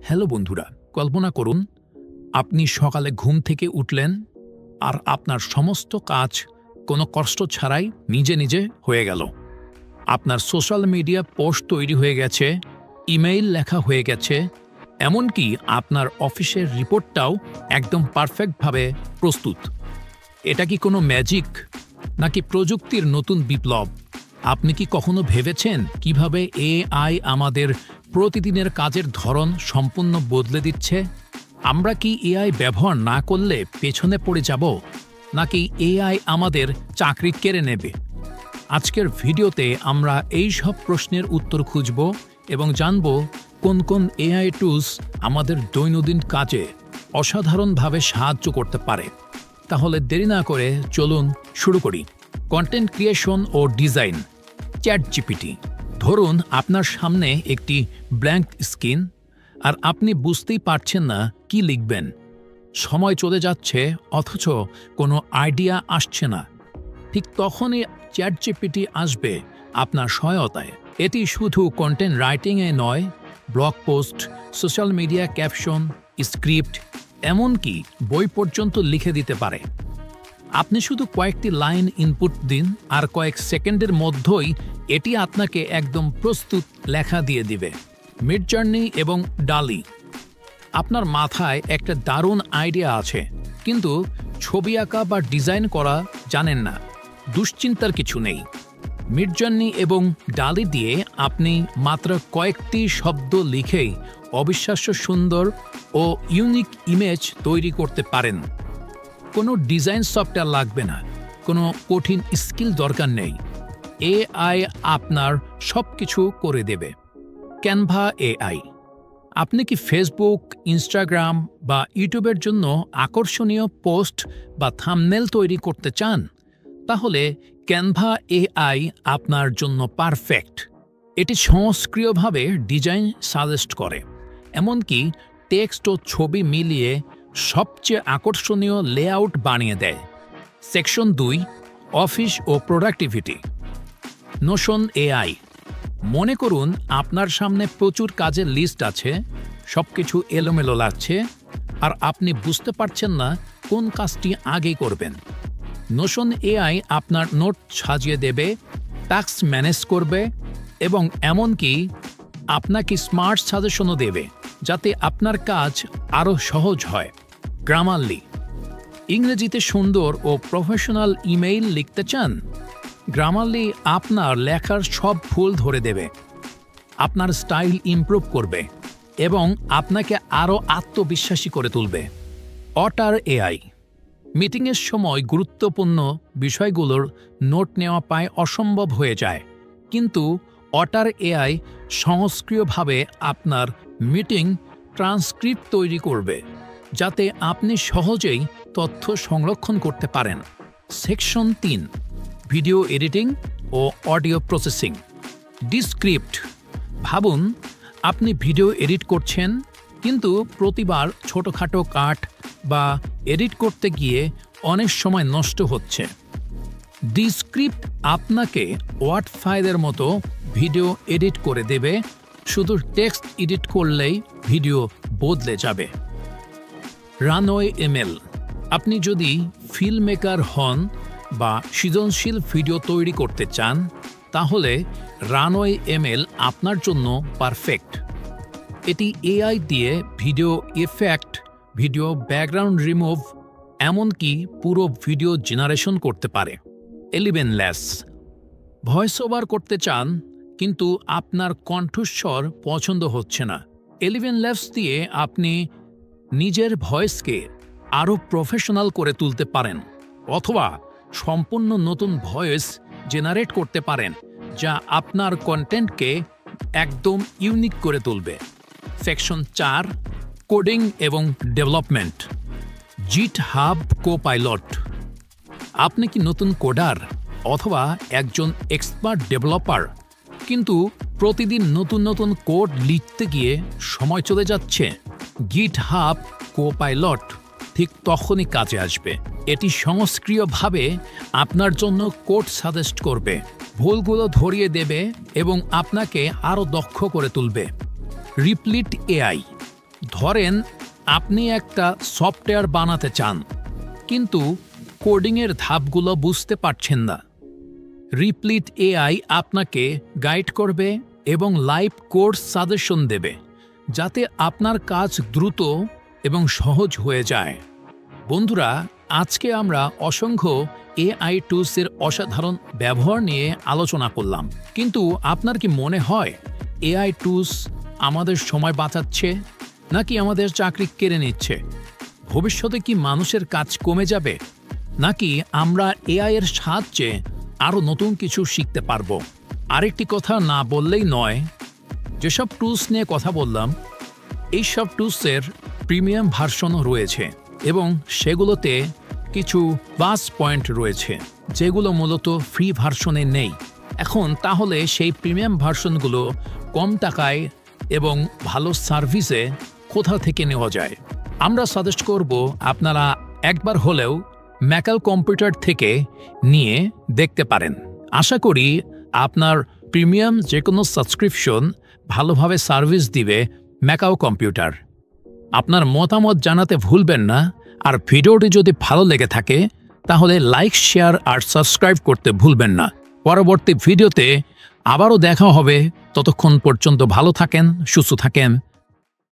Hello বন্ধুরা, কল্পনা করুন আপনি সকালে ঘুম থেকে উঠলেন আর আপনার সমস্ত কাজ কোনো কষ্ট ছাড়াই নিজে নিজে হয়ে গেল। আপনার সোশ্যাল মিডিয়া পোস্ট তৈরি হয়ে গেছে, ইমেইল লেখা হয়ে গেছে, এমনকি আপনার অফিসের রিপোর্টটাও একদম পারফেক্টভাবে প্রস্তুত। এটা কি কোনো ম্যাজিক নাকি প্রযুক্তির নতুন বিপ্লব? আপনি কি কখনো ভেবেছেন কিভাবে এআই আমাদের প্রতিদিনের কাজের ধরন সম্পূর্ণ বদলে দিচ্ছে? আমরা কি এআই ব্যবহার না করলে পেছনে পড়ে যাব, নাকি এআই আমাদের চাকরি কেড়ে নেবে? আজকের ভিডিওতে আমরা এই সব প্রশ্নের উত্তর খুঁজব এবং জানব কোন কোন এআই টুলস আমাদের দৈনন্দিন কাজে অসাধারণভাবে সাহায্য করতে পারে। তাহলে দেরি না করে চলুন শুরু করি। কন্টেন্ট ক্রিয়েশন ও ডিজাইন। চ্যাটজিপিটি। ধরুন আপনার সামনে একটি ব্ল্যাঙ্ক স্ক্রিন আর আপনি বুঝতেই পারছেন না কি লিখবেন। সময় চলে যাচ্ছে অথচ কোনো আইডিয়া আসছে না। ঠিক তখনই চ্যাটজিপিটি আসবে আপনার সহায়তায়। এটি শুধু কন্টেন্ট রাইটিংয়ে নয়, blog post, social media caption, script, এমনকি বই পর্যন্ত লিখে দিতে পারে। আপনি শুধু কয়েকটি লাইন ইনপুট দিন আর কয়েক সেকেন্ডের মধ্যেই এটি আপনাকে একদম প্রস্তুত লেখা দিয়ে দিবে। মিডজার্নি এবং ডালি। আপনার মাথায় একটা দারুণ আইডিয়া আছে, কিন্তু ছবি আঁকা বা ডিজাইন করা জানেন না। দুশ্চিন্তার কিছু নেই। মিডজার্নি এবং ডালি দিয়ে আপনি মাত্র কয়েকটি শব্দ লিখেই অবিশ্বাস্য সুন্দর ও ইউনিক ইমেজ তৈরি করতে পারেন। কোনো ডিজাইন সফটওয়্যার লাগবে না, কোনো কঠিন স্কিল দরকার নেই। এআই আপনার সব কিছু করে দেবে। Canva AI. আপনি কি ফেসবুক, ইনস্টাগ্রাম বা ইউটিউবের জন্য আকর্ষণীয় পোস্ট বা থাম্বনেল তৈরি করতে চান? তাহলে ক্যানভা এআই আপনার জন্য পারফেক্ট। এটি স্বয়ংক্রিয়ভাবে ডিজাইন সাজেস্ট করে, এমনকি টেক্সট ও ছবি মিলিয়ে সবচেয়ে আকর্ষণীয় লেআউট বানিয়ে দেয়। সেকশন 2, অফিস ও প্রোডাক্টিভিটি। Notion AI. মনে করুন আপনার সামনে প্রচুর কাজের লিস্ট আছে, সবকিছু এলোমেলো লাগছে আর আপনি বুঝতে পারছেন না কোন কাজটি আগে করবেন। নোশন এআই আপনার নোট সাজিয়ে দেবে, টাস্ক ম্যানেজ করবে এবং এমনকি আপনাকে স্মার্ট সাজেশনও দেবে, যাতে আপনার কাজ আরও সহজ হয়। গ্রামারলি। ইংরেজিতে সুন্দর ও প্রফেশনাল ইমেইল লিখতে চান? গ্রামারলি আপনার লেখার সব ভুল ধরে দেবে, আপনার স্টাইল ইমপ্রুভ করবে এবং আপনাকে আরও আত্মবিশ্বাসী করে তুলবে। অটার এআই। মিটিংয়ের সময় গুরুত্বপূর্ণ বিষয়গুলোর নোট নেওয়া প্রায় অসম্ভব হয়ে যায়, কিন্তু অটার এআই স্বয়ংক্রিয়ভাবে আপনার মিটিং ট্রান্সক্রিপ্ট তৈরি করবে, যাতে আপনি সহজেই তথ্য সংরক্ষণ করতে পারেন। সেকশন 3, ভিডিও এডিটিং ও অডিও প্রসেসিং। ডিসক্রিপ্ট। ভাবুন আপনি ভিডিও এডিট করছেন, কিন্তু প্রতিবার ছোটোখাটো কাট বা এডিট করতে গিয়ে অনেক সময় নষ্ট হচ্ছে। ডিসক্রিপ্ট আপনাকে ওয়ার্ড ফাইলের মতো ভিডিও এডিট করে দেবে, শুধু টেক্সট এডিট করলেই ভিডিও বদলে যাবে। Runway ML. আপনি যদি ফিল্ম মেকার হন বা সৃজনশীল ভিডিও তৈরি করতে চান, তাহলে রানওয়ে এমএল আপনার জন্য পারফেক্ট। এটি এআই দিয়ে video effect, video background remove, এমনকি পুরো ভিডিও জেনারেশন করতে পারে। এলিভেনলেস। ভয়েস ওভার করতে চান কিন্তু আপনার কণ্ঠস্বর পছন্দ হচ্ছে না? এলিভেনলেস দিয়ে আপনি নিজের ভয়েসকে আরও প্রফেশনাল করে তুলতে পারেন, অথবা সম্পূর্ণ নতুন ভয়েস জেনারেট করতে পারেন, যা আপনার কন্টেন্টকে একদম ইউনিক করে তুলবে। সেকশন 4, কোডিং এবং ডেভেলপমেন্ট। জিটহাব কোপাইলট। আপনি কি নতুন কোডার অথবা একজন এক্সপার্ট ডেভেলপার, কিন্তু প্রতিদিন নতুন নতুন কোড লিখতে গিয়ে সময় চলে যাচ্ছে? গিটহাব কোপাইলট ঠিক তখনই কাজে আসবে। এটি স্বয়ংক্রিয়ভাবে আপনার জন্য কোড সাজেস্ট করবে, ভুলগুলো ধরিয়ে দেবে এবং আপনাকে আরও দক্ষ করে তুলবে। রিপ্লিট এআই। ধরেন আপনি একটা সফটওয়্যার বানাতে চান, কিন্তু কোডিংয়ের ধাপগুলো বুঝতে পারছেন না। রিপ্লিট এআই আপনাকে গাইড করবে এবং লাইভ কোর্স সাজেশন দেবে, যাতে আপনার কাজ দ্রুত এবং সহজ হয়ে যায়। বন্ধুরা, আজকে আমরা অসংখ্য এআই টুলসের অসাধারণ ব্যবহার নিয়ে আলোচনা করলাম, কিন্তু আপনার কি মনে হয় এআই টুলস আমাদের সময় বাঁচাচ্ছে নাকি আমাদের চাকরি কেড়ে নিচ্ছে? ভবিষ্যতে কি মানুষের কাজ কমে যাবে, নাকি আমরা এআই এর সাহায্যে আরও নতুন কিছু শিখতে পারবো? আরেকটি কথা না বললেই নয়, যেসব টুলস নিয়ে কথা বললাম, এইসব টুলসের প্রিমিয়াম ভার্সনও রয়েছে এবং সেগুলোতে কিছু প্লাস পয়েন্ট রয়েছে যেগুলো মূলত ফ্রি ভার্সনে নেই। এখন তাহলে সেই প্রিমিয়াম ভার্সনগুলো কম টাকায় এবং ভালো সার্ভিসে কোথা থেকে নেওয়া যায়? আমরা সাজেস্ট করব আপনারা একবার হলেও ম্যাকাল কম্পিউটার থেকে নিয়ে দেখতে পারেন। আশা করি আপনার প্রিমিয়াম যে কোনো সাবস্ক্রিপশন ভালোভাবে সার্ভিস দিবে ম্যাকাও কম্পিউটার। আপনার মতামত জানাতে ভুলবেন না, আর ভিডিওটি যদি ভালো লেগে থাকে তাহলে লাইক, শেয়ার আর সাবস্ক্রাইব করতে ভুলবেন না। পরবর্তী ভিডিওতে আবারও দেখা হবে। ততক্ষণ পর্যন্ত ভালো থাকেন, সুস্থ থাকেন।